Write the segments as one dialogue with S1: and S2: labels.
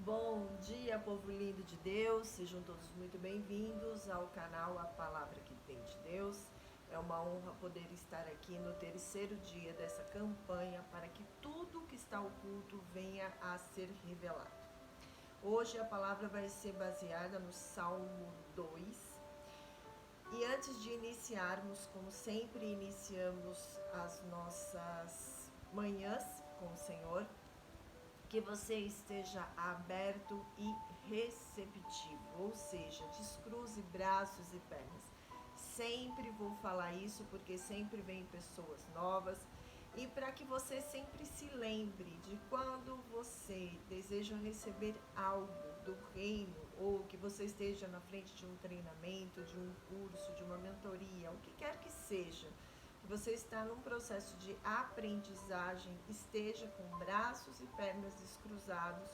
S1: Bom dia, povo lindo de Deus, sejam todos muito bem-vindos ao canal A Palavra que Tem de Deus. É uma honra poder estar aqui no terceiro dia dessa campanha para que tudo que está oculto venha a ser revelado. Hoje a palavra vai ser baseada no Salmo 2. E antes de iniciarmos, como sempre iniciamos as nossas manhãs com o Senhor, que você esteja aberto e receptivo, ou seja, descruze braços e pernas. Sempre vou falar isso porque sempre vem pessoas novas e para que você sempre se lembre de quando você deseja receber algo do reino ou que você esteja na frente de um treinamento, de um curso, de uma mentoria, o que quer que seja. Você está num processo de aprendizagem, esteja com braços e pernas descruzados,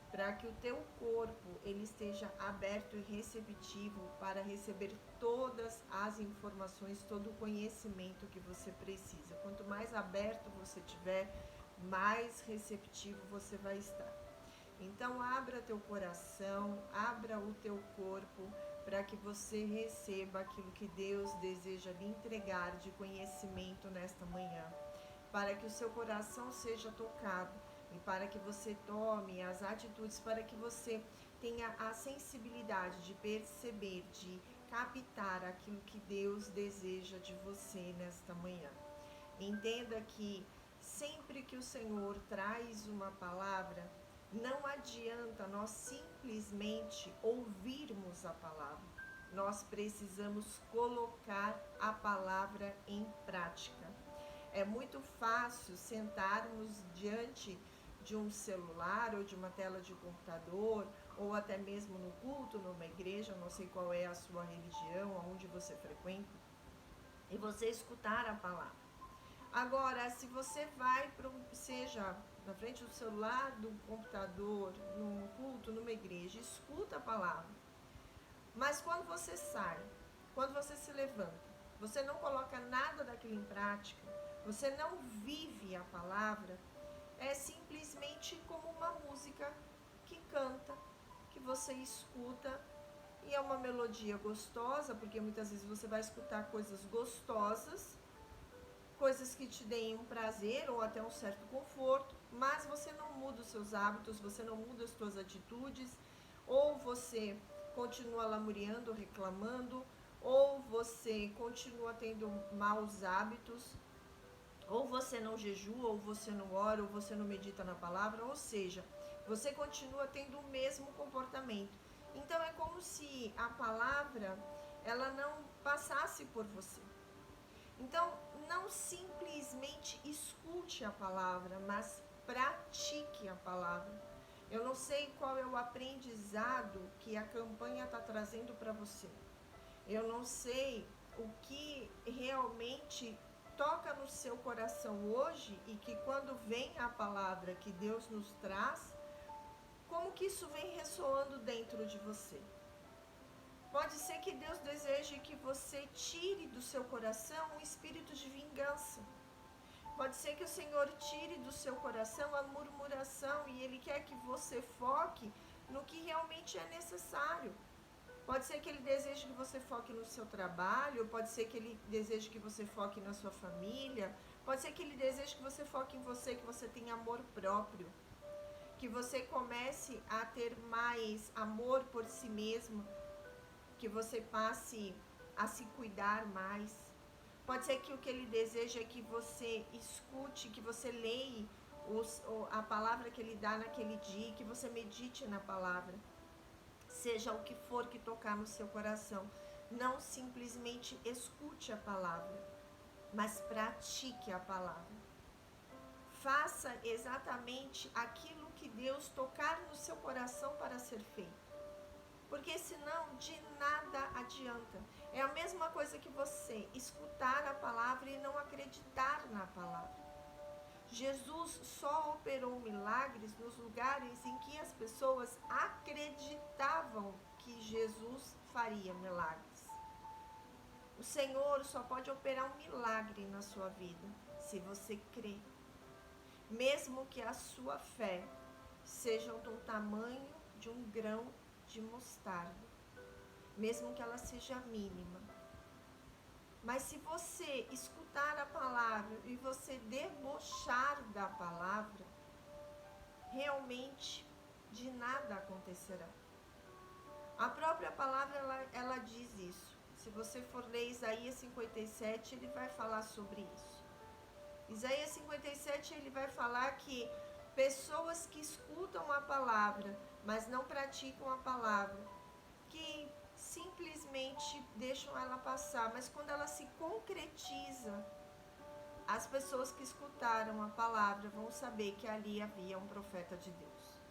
S1: para que o teu corpo ele esteja aberto e receptivo para receber todas as informações, todo o conhecimento que você precisa. Quanto mais aberto você tiver, mais receptivo você vai estar. Então abra teu coração, abra o teu corpo, para que você receba aquilo que Deus deseja lhe entregar de conhecimento nesta manhã, para que o seu coração seja tocado e para que você tome as atitudes, para que você tenha a sensibilidade de perceber, de captar aquilo que Deus deseja de você nesta manhã. Entenda que sempre que o Senhor traz uma palavra, não adianta nós simplesmente ouvirmos a palavra. Nós precisamos colocar a palavra em prática. É muito fácil sentarmos diante de um celular ou de uma tela de computador ou até mesmo no culto, numa igreja, não sei qual é a sua religião, aonde você frequenta, e você escutar a palavra. Agora, se você vai seja na frente do celular, do computador, num culto, numa igreja, escuta a palavra. Mas quando você sai, quando você se levanta, você não coloca nada daquilo em prática, você não vive a palavra, é simplesmente como uma música que canta, que você escuta, e é uma melodia gostosa, porque muitas vezes você vai escutar coisas gostosas, coisas que te deem um prazer ou até um certo conforto, mas você não muda os seus hábitos, você não muda as suas atitudes, ou você continua lamuriando, reclamando, ou você continua tendo maus hábitos, ou você não jejua, ou você não ora, ou você não medita na palavra, ou seja, você continua tendo o mesmo comportamento. Então é como se a palavra ela não passasse por você. Então, não simplesmente escute a palavra, mas pratique a palavra. Eu não sei qual é o aprendizado que a campanha está trazendo para você. Eu não sei o que realmente toca no seu coração hoje e que quando vem a palavra que Deus nos traz, como que isso vem ressoando dentro de você. Pode ser que Deus deseje que você tire do seu coração um espírito de vingança. Pode ser que o Senhor tire do seu coração a murmuração e Ele quer que você foque no que realmente é necessário. Pode ser que Ele deseje que você foque no seu trabalho, pode ser que Ele deseje que você foque na sua família, pode ser que Ele deseje que você foque em você, que você tenha amor próprio, que você comece a ter mais amor por si mesmo, que você passe a se cuidar mais. Pode ser que o que Ele deseja é que você escute, que você leia a palavra que Ele dá naquele dia, que você medite na palavra. Seja o que for que tocar no seu coração, não simplesmente escute a palavra, mas pratique a palavra. Faça exatamente aquilo que Deus tocar no seu coração para ser feito. Porque senão de nada adianta. É a mesma coisa que você escutar a palavra e não acreditar na palavra. Jesus só operou milagres nos lugares em que as pessoas acreditavam que Jesus faria milagres. O Senhor só pode operar um milagre na sua vida se você crê. Mesmo que a sua fé seja do tamanho de um grão de mostarda, mesmo que ela seja mínima. Mas se você escutar a palavra e você debochar da palavra, realmente de nada acontecerá. A própria palavra, ela diz isso. Se você for ler Isaías 57, ele vai falar sobre isso. Isaías 57, ele vai falar que pessoas que escutam a palavra, mas não praticam a palavra, que simplesmente deixam ela passar, mas quando ela se concretiza, as pessoas que escutaram a palavra vão saber que ali havia um profeta de Deus.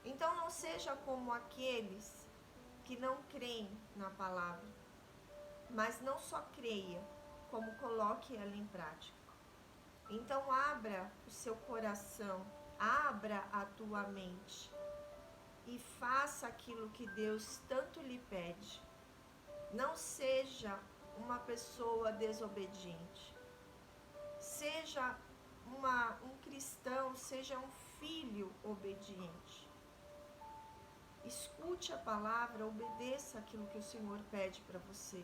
S1: Então não seja como aqueles que não creem na palavra, mas não só creia, como coloque ela em prática. Então abra o seu coração, abra a tua mente e faça aquilo que Deus tanto lhe pede. Não seja uma pessoa desobediente. Seja um cristão, seja um filho obediente. Escute a palavra, obedeça aquilo que o Senhor pede para você.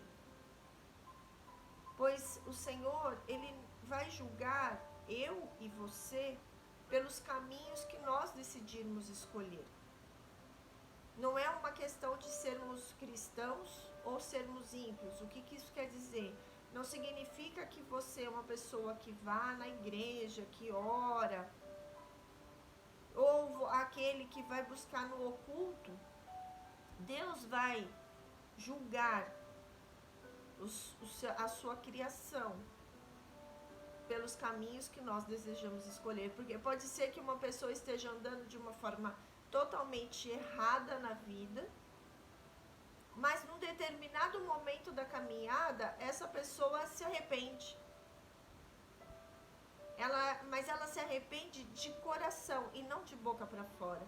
S1: Pois o Senhor, Ele vai julgar eu e você pelos caminhos que nós decidirmos escolher. Não é uma questão de sermos cristãos ou sermos ímpios. O que isso quer dizer? Não significa que você é uma pessoa que vá na igreja, que ora, ou aquele que vai buscar no oculto. Deus vai julgar a sua criação pelos caminhos que nós desejamos escolher, porque pode ser que uma pessoa esteja andando de uma forma totalmente errada na vida, mas num determinado momento da caminhada, essa pessoa se arrepende. Mas ela se arrepende de coração e não de boca para fora.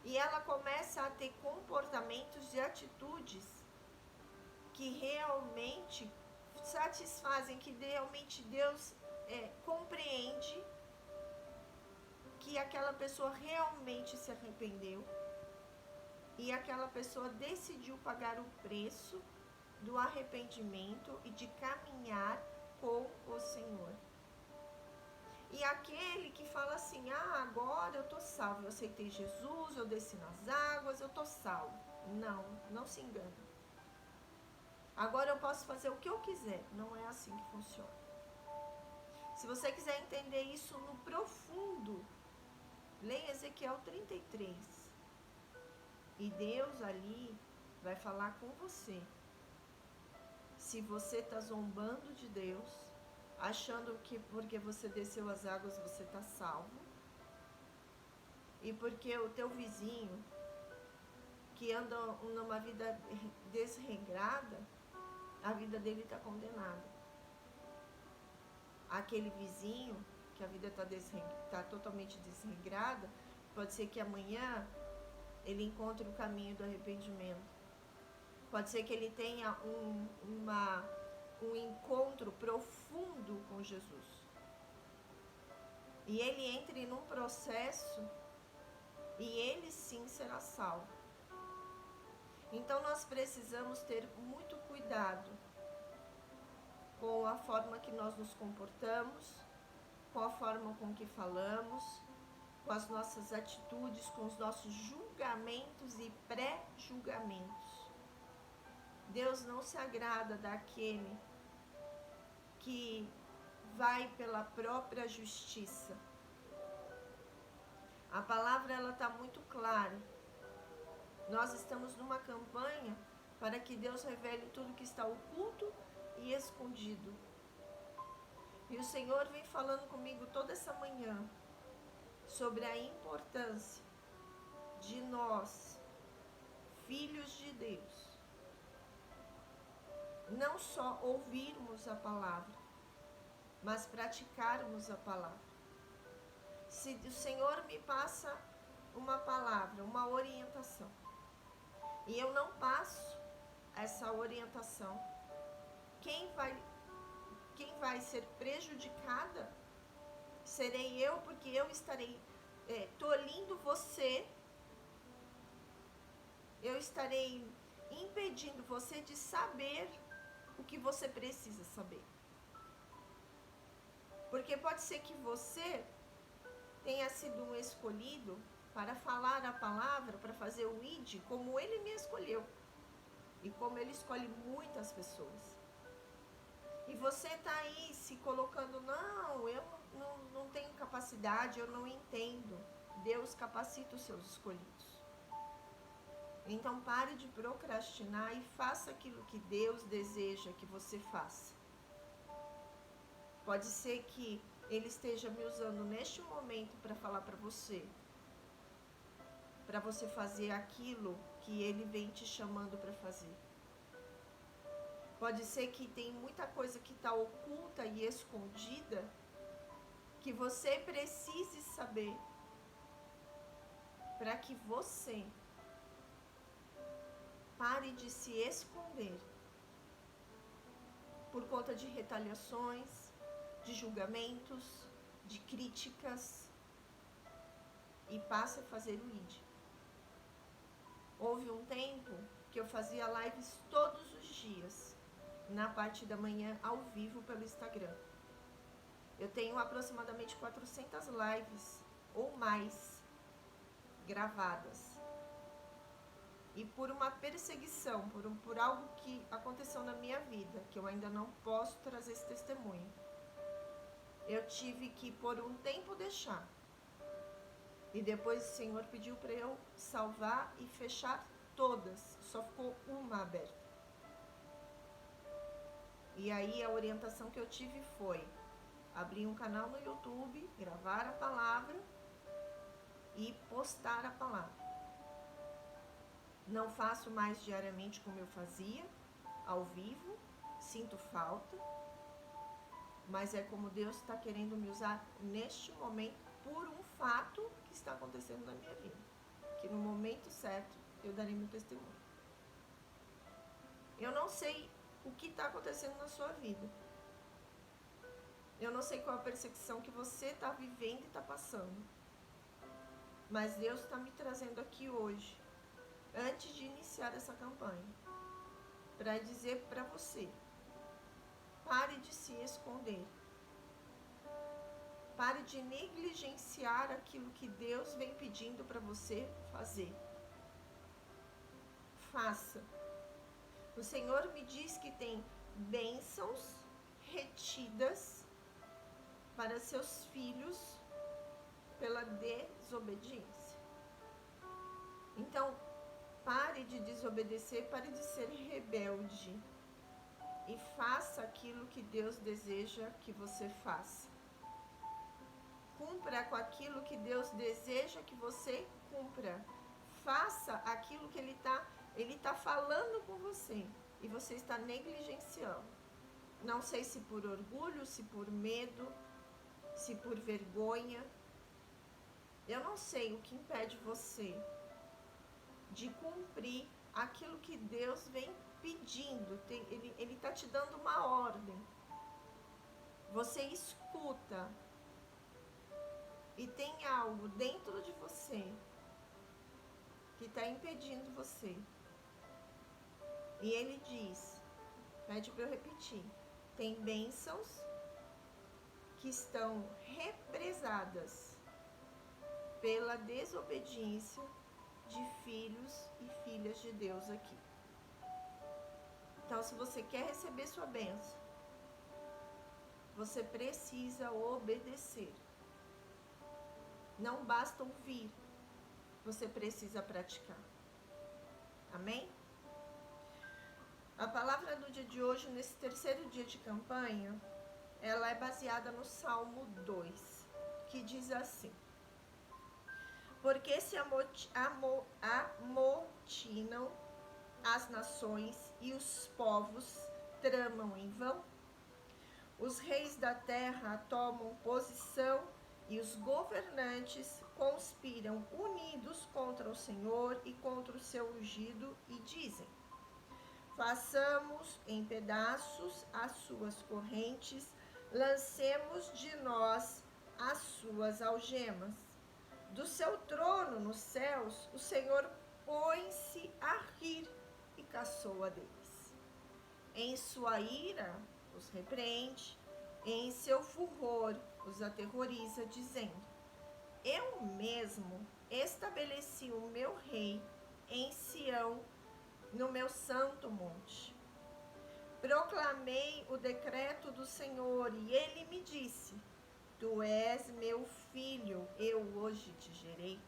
S1: E ela começa a ter comportamentos e atitudes que realmente satisfazem, que realmente Deus compreende que aquela pessoa realmente se arrependeu e aquela pessoa decidiu pagar o preço do arrependimento e de caminhar com o Senhor. E aquele que fala assim, agora eu tô salvo, eu aceitei Jesus, eu desci nas águas, eu tô salvo. Não se engane. Agora eu posso fazer o que eu quiser. Não é assim que funciona. Se você quiser entender isso no profundo, leia Ezequiel 33. E Deus ali vai falar com você. Se você está zombando de Deus, achando que porque você desceu as águas você está salvo, e porque o teu vizinho, que anda numa vida desregrada, a vida dele está condenada. Aquele vizinho, que a vida está totalmente desregrada, pode ser que amanhã ele encontre o caminho do arrependimento. Pode ser que ele tenha um encontro profundo com Jesus. E ele entre num processo e ele sim será salvo. Então nós precisamos ter muito cuidado com a forma que nós nos comportamos, com a forma com que falamos, com as nossas atitudes, com os nossos julgamentos e pré-julgamentos. Deus não se agrada daquele que vai pela própria justiça. A palavra ela está muito clara. Nós estamos numa campanha para que Deus revele tudo que está oculto e escondido. E o Senhor vem falando comigo toda essa manhã sobre a importância de nós, filhos de Deus, não só ouvirmos a palavra, mas praticarmos a palavra. Se o Senhor me passa uma palavra, uma orientação, e eu não passo essa orientação, quem vai ser prejudicada serei eu, porque eu estarei tolhindo você eu estarei impedindo você de saber o que você precisa saber. Porque pode ser que você tenha sido um escolhido para falar a palavra, para fazer o ID, como ele me escolheu. E como ele escolhe muitas pessoas. E você está aí se colocando, não, eu não tenho capacidade, eu não entendo. Deus capacita os seus escolhidos. Então pare de procrastinar e faça aquilo que Deus deseja que você faça. Pode ser que Ele esteja me usando neste momento para falar para você fazer aquilo que Ele vem te chamando para fazer. Pode ser que tem muita coisa que está oculta e escondida que você precise saber para que você pare de se esconder por conta de retaliações, de julgamentos, de críticas e passe a fazer o ID. Houve um tempo que eu fazia lives todos os dias, na parte da manhã, ao vivo pelo Instagram. Eu tenho aproximadamente 400 lives ou mais gravadas. E por uma perseguição, por algo que aconteceu na minha vida, que eu ainda não posso trazer esse testemunho, eu tive que por um tempo deixar. E depois o Senhor pediu para eu salvar e fechar todas, só ficou uma aberta. E aí a orientação que eu tive foi abrir um canal no YouTube, gravar a palavra e postar a palavra. Não faço mais diariamente como eu fazia, ao vivo, sinto falta, mas é como Deus está querendo me usar neste momento por um fato que está acontecendo na minha vida, que no momento certo eu darei meu testemunho. Eu não sei o que está acontecendo na sua vida. Eu não sei qual a perseguição que você está vivendo e está passando. Mas Deus está me trazendo aqui hoje, antes de iniciar essa campanha, para dizer para você, pare de se esconder. Pare de negligenciar aquilo que Deus vem pedindo para você fazer. Faça. O Senhor me diz que tem bênçãos retidas para seus filhos pela desobediência. Então, pare de desobedecer, pare de ser rebelde e faça aquilo que Deus deseja que você faça. Cumpra com aquilo que Deus deseja que você cumpra. Faça aquilo que Ele tá falando com você e você está negligenciando. Não sei se por orgulho, se por medo, se por vergonha. Eu não sei o que impede você de cumprir aquilo que Deus vem pedindo. Ele está te dando uma ordem. Você escuta. E tem algo dentro de você que está impedindo você. E Ele diz, pede para eu repetir, tem bênçãos que estão represadas pela desobediência de filhos e filhas de Deus aqui. Então, se você quer receber sua bênção, você precisa obedecer. Não basta ouvir, você precisa praticar. Amém? A palavra do dia de hoje, nesse terceiro dia de campanha, ela é baseada no Salmo 2, que diz assim: porque se amotinam as nações e os povos tramam em vão? Os reis da terra tomam posição e os governantes conspiram unidos contra o Senhor e contra o seu ungido e dizem: façamos em pedaços as suas correntes, lancemos de nós as suas algemas. Do seu trono nos céus, o Senhor põe-se a rir e caçoa deles. Em sua ira os repreende, em seu furor os aterroriza, dizendo: eu mesmo estabeleci o meu rei em Sião, no meu santo monte. Proclamei o decreto do Senhor e ele me disse: tu és meu filho, eu hoje te gerei.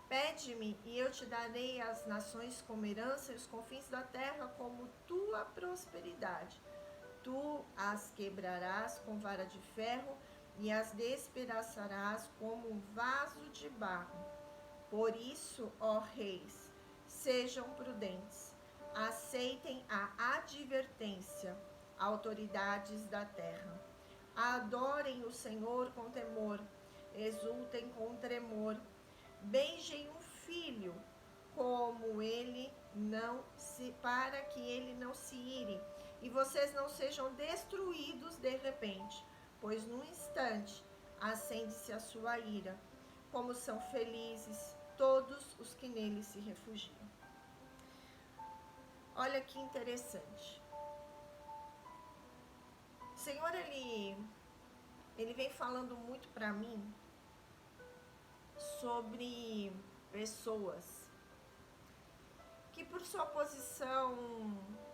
S1: Pede-me e eu te darei as nações como herança e os confins da terra como tua prosperidade. Tu as quebrarás com vara de ferro e as despedaçarás como um vaso de barro. Por isso, ó reis, sejam prudentes, aceitem a advertência, autoridades da terra. Adorem o Senhor com temor, exultem com tremor, beijem um filho, como ele não se, para que ele não se ire, e vocês não sejam destruídos de repente, pois num instante acende-se a sua ira. Como são felizes todos os que nele se refugiam. Olha que interessante. O Senhor, ele vem falando muito para mim sobre pessoas que por sua posição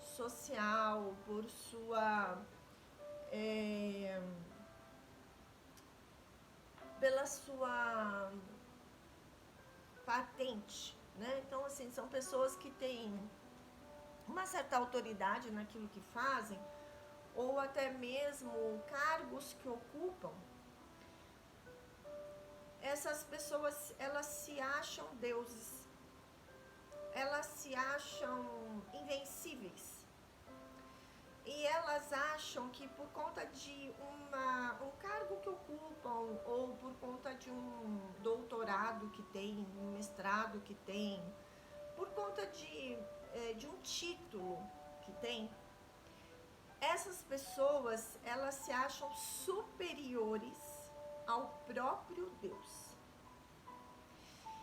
S1: social, por sua pela sua patente, né? Então, assim, são pessoas que têm uma certa autoridade naquilo que fazem, ou até mesmo cargos que ocupam. Essas pessoas, elas se acham deuses, elas se acham invencíveis. E elas acham que por conta de um cargo que ocupam, ou por conta de um doutorado que tem, um mestrado que tem, por conta de um título que tem, essas pessoas, elas se acham superiores ao próprio Deus.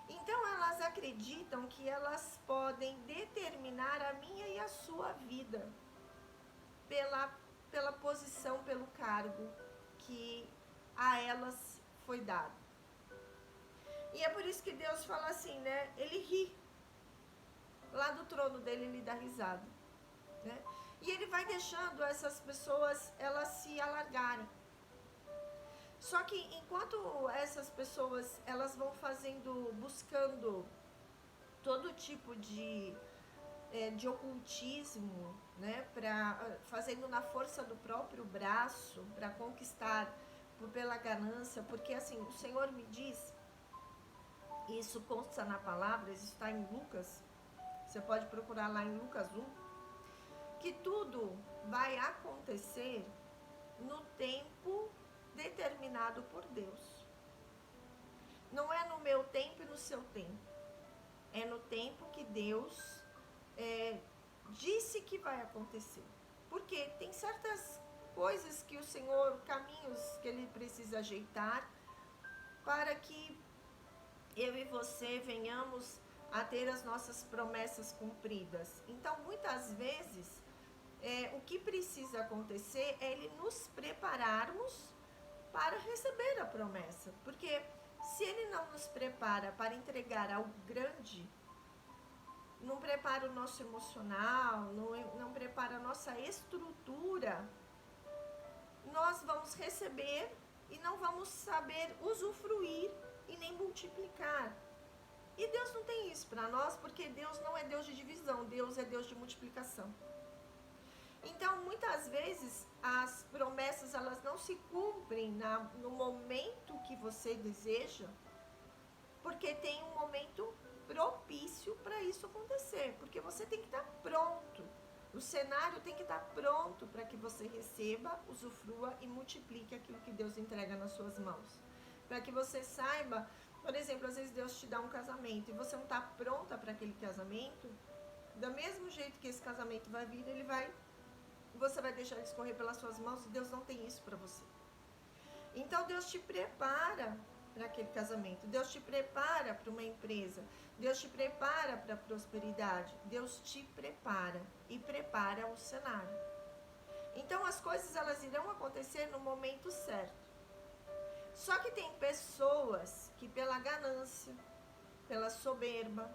S1: Então elas acreditam que elas podem determinar a minha e a sua vida pela posição, pelo cargo que a elas foi dado. E é por isso que Deus fala assim, né? Ele ri. Lá do trono dele, ele dá risada, né? E ele vai deixando essas pessoas, elas se alargarem. Só que enquanto essas pessoas, elas vão buscando todo tipo de ocultismo, né, fazendo na força do próprio braço, para conquistar pela ganância, porque assim, o Senhor me diz, e isso consta na palavra, isso está em Lucas, você pode procurar lá em Lucas 1, que tudo vai acontecer no tempo determinado por Deus. Não é no meu tempo e no seu tempo, é no tempo que Deus disse que vai acontecer. Porque tem certas coisas que o Senhor, caminhos que Ele precisa ajeitar para que eu e você venhamos a ter as nossas promessas cumpridas. Então, muitas vezes, o que precisa acontecer é Ele nos prepararmos para receber a promessa. Porque se Ele não nos prepara para entregar algo grande, não prepara o nosso emocional, não prepara a nossa estrutura, nós vamos receber e não vamos saber usufruir e nem multiplicar. E Deus não tem isso para nós, porque Deus não é Deus de divisão, Deus é Deus de multiplicação. Então, muitas vezes, as promessas, elas não se cumprem no momento que você deseja, porque tem um momento propício para isso acontecer, porque você tem que estar pronto, o cenário tem que estar pronto para que você receba, usufrua e multiplique aquilo que Deus entrega nas suas mãos, para que você saiba, por exemplo, às vezes Deus te dá um casamento e você não está pronta para aquele casamento, do mesmo jeito que esse casamento vai vir, você vai deixar ele escorrer pelas suas mãos, e Deus não tem isso para você. Então Deus te prepara para aquele casamento. Deus te prepara para uma empresa. Deus te prepara para a prosperidade. Deus te prepara e prepara o cenário. Então as coisas elas irão acontecer no momento certo. Só que tem pessoas que pela ganância, pela soberba,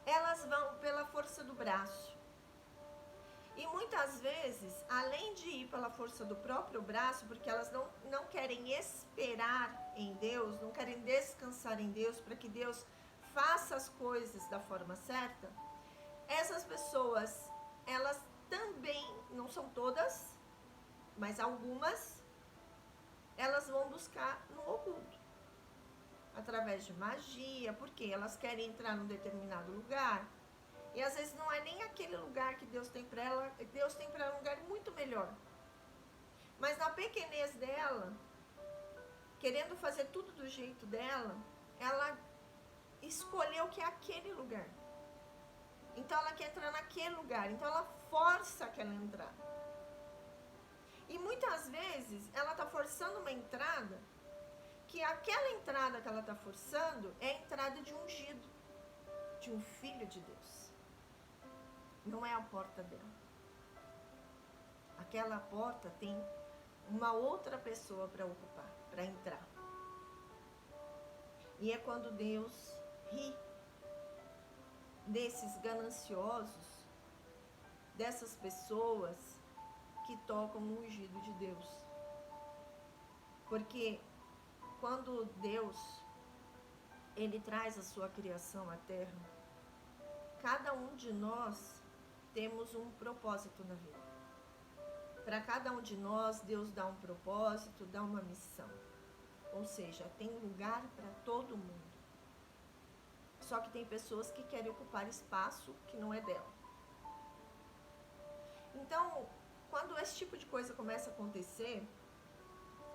S1: elas vão pela força do braço. E muitas vezes, além de ir pela força do próprio braço, porque elas não querem esperar em Deus, não querem descansar em Deus, para que Deus faça as coisas da forma certa, essas pessoas, elas também, não são todas, mas algumas, elas vão buscar no oculto, através de magia, porque elas querem entrar num determinado lugar. E às vezes não é nem aquele lugar que Deus tem para ela, Deus tem para ela um lugar muito melhor. Mas na pequenez dela, querendo fazer tudo do jeito dela, ela escolheu que é aquele lugar. Então ela quer entrar naquele lugar, então ela força aquela entrada. E muitas vezes ela está forçando uma entrada, que aquela entrada que ela está forçando é a entrada de um ungido, de um filho de Deus. Não é a porta dela. Aquela porta tem uma outra pessoa para ocupar, para entrar. E é quando Deus ri desses gananciosos, dessas pessoas que tocam no ungido de Deus. Porque quando Deus, Ele traz a sua criação à terra, cada um de nós temos um propósito na vida. Para cada um de nós, Deus dá um propósito, dá uma missão. Ou seja, tem lugar para todo mundo. Só que tem pessoas que querem ocupar espaço que não é dela. Então, quando esse tipo de coisa começa a acontecer,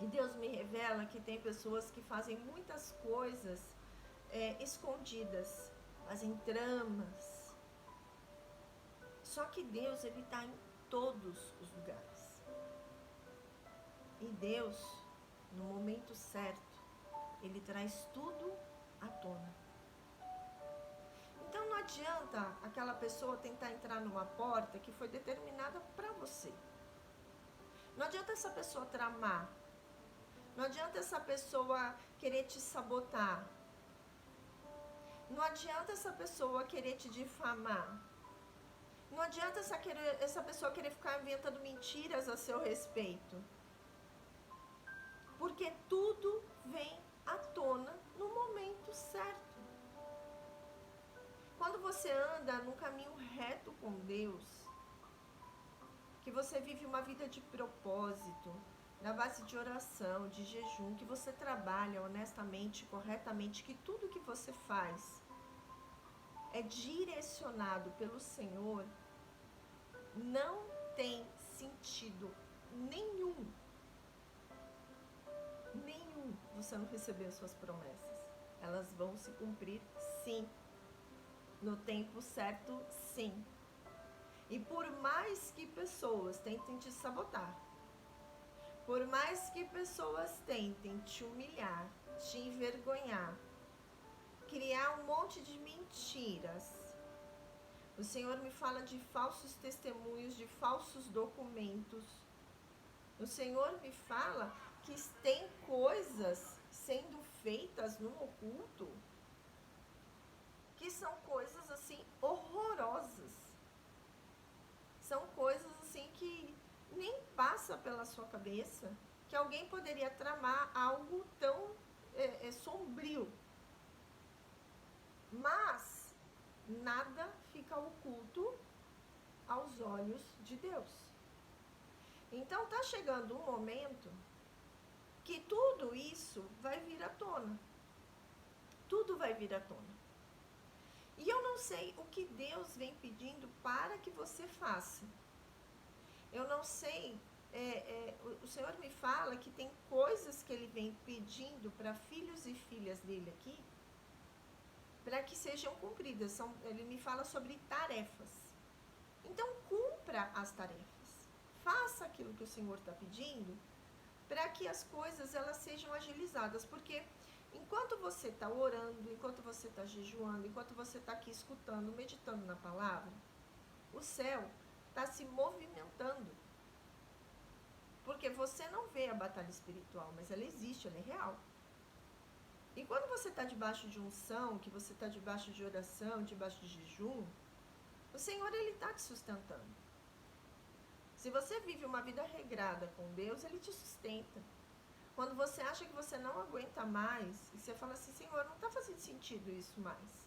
S1: e Deus me revela que tem pessoas que fazem muitas coisas escondidas, fazem tramas. Só que Deus, Ele está em todos os lugares. E Deus, no momento certo, Ele traz tudo à tona. Então não adianta aquela pessoa tentar entrar numa porta que foi determinada para você. Não adianta essa pessoa tramar. Não adianta essa pessoa querer te sabotar. Não adianta essa pessoa querer te difamar. Não adianta essa pessoa querer ficar inventando mentiras a seu respeito. Porque tudo vem à tona no momento certo. Quando você anda num caminho reto com Deus, que você vive uma vida de propósito, na base de oração, de jejum, que você trabalha honestamente, corretamente, que tudo que você faz é direcionado pelo Senhor, não tem sentido nenhum você não receber as suas promessas. Elas vão se cumprir sim, no tempo certo sim. E por mais que pessoas tentem te sabotar, por mais que pessoas tentem te humilhar, te envergonhar, criar um monte de mentiras, o Senhor me fala de falsos testemunhos, de falsos documentos. O Senhor me fala que tem coisas sendo feitas no oculto que são coisas assim horrorosas. São coisas assim que nem passa pela sua cabeça que alguém poderia tramar algo tão sombrio. Mas nada fica oculto aos olhos de Deus. Então tá chegando um momento que tudo isso vai vir à tona. Tudo vai vir à tona. E eu não sei o que Deus vem pedindo para que você faça. Eu não sei, o Senhor me fala que tem coisas que Ele vem pedindo para filhos e filhas dele aqui, para que sejam cumpridas. Ele me fala sobre tarefas. Então cumpra as tarefas. Faça aquilo que o Senhor está pedindo, para que as coisas elas sejam agilizadas, porque enquanto você está orando, enquanto você está jejuando, enquanto você está aqui escutando, meditando na palavra, o céu está se movimentando. Porque você não vê a batalha espiritual, mas ela existe, ela é real. E quando você está debaixo de unção, que você está debaixo de oração, debaixo de jejum, o Senhor ele está te sustentando. Se você vive uma vida regrada com Deus, ele te sustenta. Quando você acha que você não aguenta mais, e você fala assim, Senhor, não está fazendo sentido isso mais.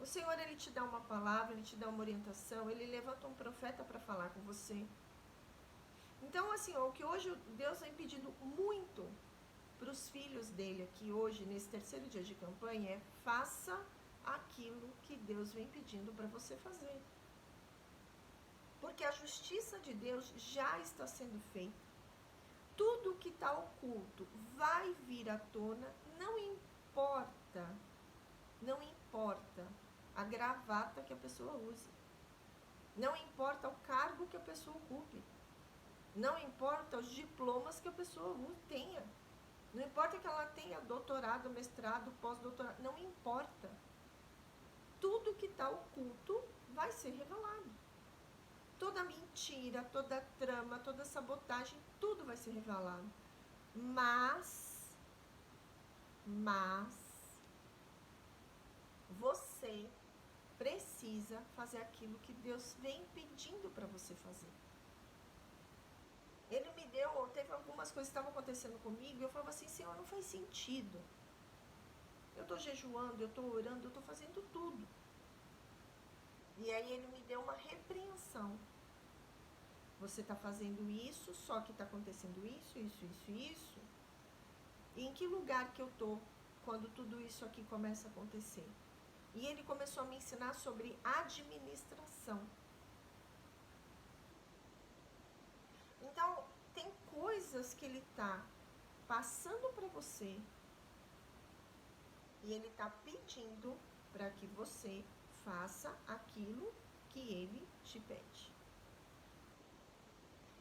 S1: O Senhor, ele te dá uma palavra, ele te dá uma orientação, ele levanta um profeta para falar com você. Então, assim, o que hoje Deus vem pedindo muito para os filhos dele aqui hoje, nesse terceiro dia de campanha, é faça aquilo que Deus vem pedindo para você fazer. Porque a justiça de Deus já está sendo feita. Tudo que está oculto vai vir à tona, não importa a gravata que a pessoa use. Não importa o cargo que a pessoa ocupe. Não importa os diplomas que a pessoa tenha. Não importa que ela tenha doutorado, mestrado, pós-doutorado. Não importa. Tudo que está oculto vai ser revelado. Toda mentira, toda trama, toda sabotagem, tudo vai ser revelado. Mas você precisa fazer aquilo que Deus vem pedindo para você fazer. Ele me deu, teve algumas coisas que estavam acontecendo comigo, e eu falava assim, Senhor, não faz sentido. Eu estou jejuando, eu estou orando, eu estou fazendo tudo. E aí ele me deu uma repreensão. Você está fazendo isso, só que está acontecendo isso. E em que lugar que eu estou quando tudo isso aqui começa a acontecer? E ele começou a me ensinar sobre administração. Então, tem coisas que ele está passando para você e ele está pedindo para que você faça aquilo que ele te pede.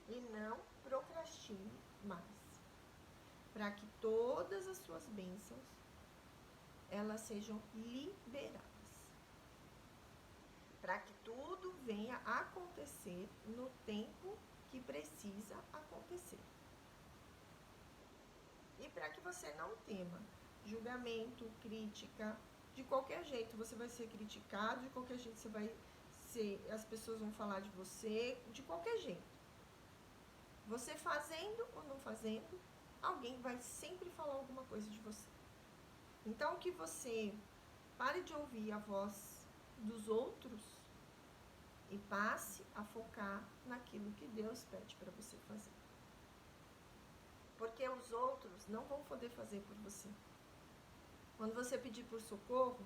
S1: E não procrastine mais. Para que todas as suas bênçãos elas sejam liberadas. Para que tudo venha a acontecer no tempo que precisa acontecer. E para que você não tema julgamento, crítica, de qualquer jeito você vai ser criticado, de qualquer jeito você vai ser, as pessoas vão falar de você, de qualquer jeito. Você fazendo ou não fazendo, alguém vai sempre falar alguma coisa de você. Então que você pare de ouvir a voz dos outros e passe a focar naquilo que Deus pede para você fazer. Porque os outros não vão poder fazer por você. Quando você pedir por socorro,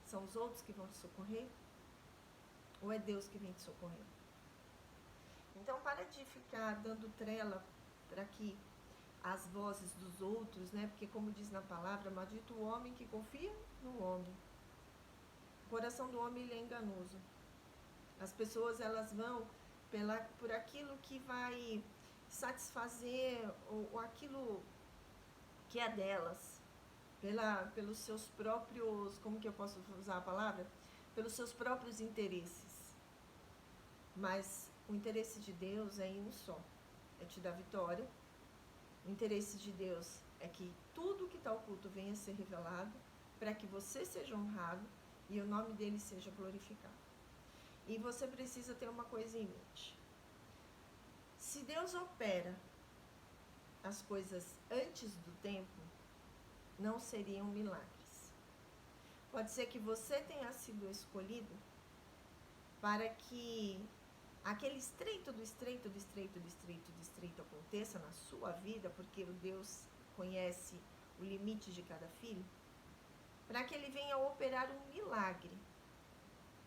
S1: são os outros que vão te socorrer? Ou é Deus que vem te socorrer? Então, para de ficar dando trela para que as vozes dos outros, né? Porque como diz na palavra, maldito o homem que confia no homem. O coração do homem ele é enganoso. As pessoas elas vão por aquilo que vai satisfazer ou aquilo que é delas, pelos seus próprios, como que eu posso usar a palavra? Pelos seus próprios interesses. Mas o interesse de Deus é em um só, é te dar vitória. O interesse de Deus é que tudo que está oculto venha a ser revelado, para que você seja honrado e o nome dele seja glorificado. E você precisa ter uma coisa em mente. Se Deus opera as coisas antes do tempo, não seriam milagres. Pode ser que você tenha sido escolhido para que aquele estreito aconteça na sua vida, porque o Deus conhece o limite de cada filho, para que ele venha operar um milagre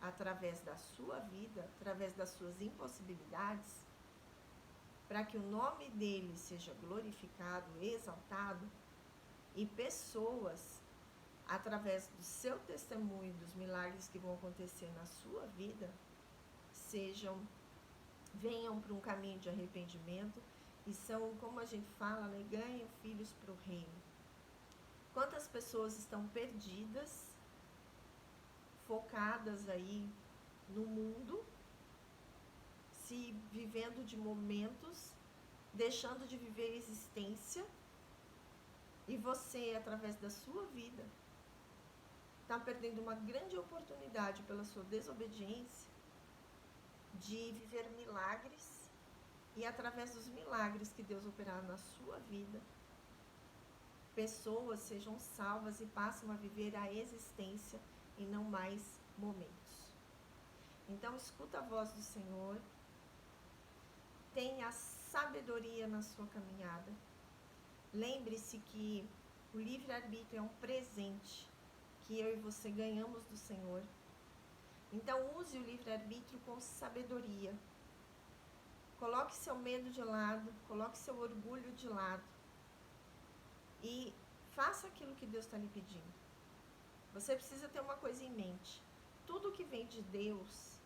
S1: através da sua vida, através das suas impossibilidades, para que o nome dele seja glorificado, exaltado, e pessoas, através do seu testemunho, dos milagres que vão acontecer na sua vida, venham para um caminho de arrependimento e são, como a gente fala, né, ganham filhos para o reino. Quantas pessoas estão perdidas, focadas aí no mundo, se vivendo de momentos, deixando de viver a existência, e você, através da sua vida, está perdendo uma grande oportunidade pela sua desobediência de viver milagres, e através dos milagres que Deus operar na sua vida, pessoas sejam salvas e passam a viver a existência e não mais momentos. Então, escuta a voz do Senhor, tenha sabedoria na sua caminhada. Lembre-se que o livre-arbítrio é um presente que eu e você ganhamos do Senhor. Então, use o livre-arbítrio com sabedoria. Coloque seu medo de lado, coloque seu orgulho de lado e faça aquilo que Deus está lhe pedindo. Você precisa ter uma coisa em mente: tudo que vem de Deus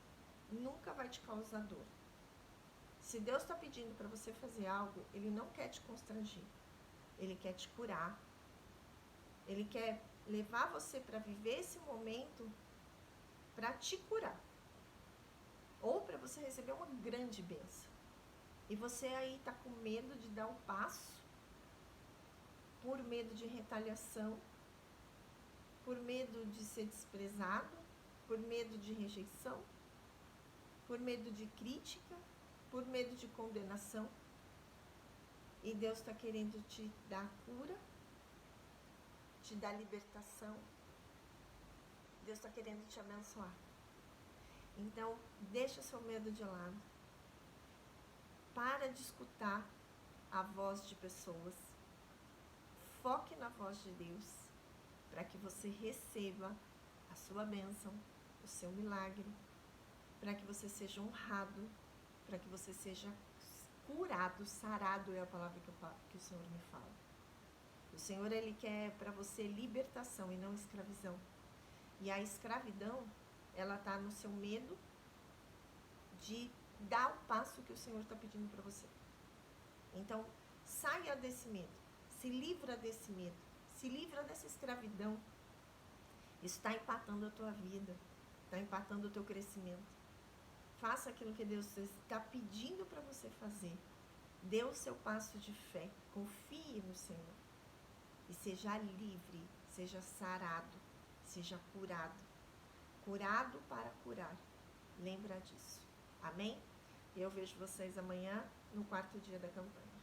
S1: nunca vai te causar dor. Se Deus está pedindo para você fazer algo, Ele não quer te constranger, Ele quer te curar, Ele quer levar você para viver esse momento para te curar, ou para você receber uma grande bênção. E você aí está com medo de dar um passo, por medo de retaliação, por medo de ser desprezado, por medo de rejeição, por medo de crítica, por medo de condenação. E Deus está querendo te dar cura, te dar libertação. Deus está querendo te abençoar. Então, deixa seu medo de lado. Para de escutar a voz de pessoas. Foque na voz de Deus, para que você receba a sua bênção, o seu milagre, para que você seja honrado, para que você seja curado, sarado é a palavra que o Senhor me fala. O Senhor, Ele quer para você libertação e não escravidão. E a escravidão, ela está no seu medo de dar o passo que o Senhor está pedindo para você. Então, saia desse medo, se livra desse medo, se livra dessa escravidão. Isso está empatando a tua vida, está empatando o teu crescimento. Faça aquilo que Deus está pedindo para você fazer. Dê o seu passo de fé, confie no Senhor. E seja livre, seja sarado, seja curado. Curado para curar. Lembra disso. Amém? Eu vejo vocês amanhã no 4º dia da campanha.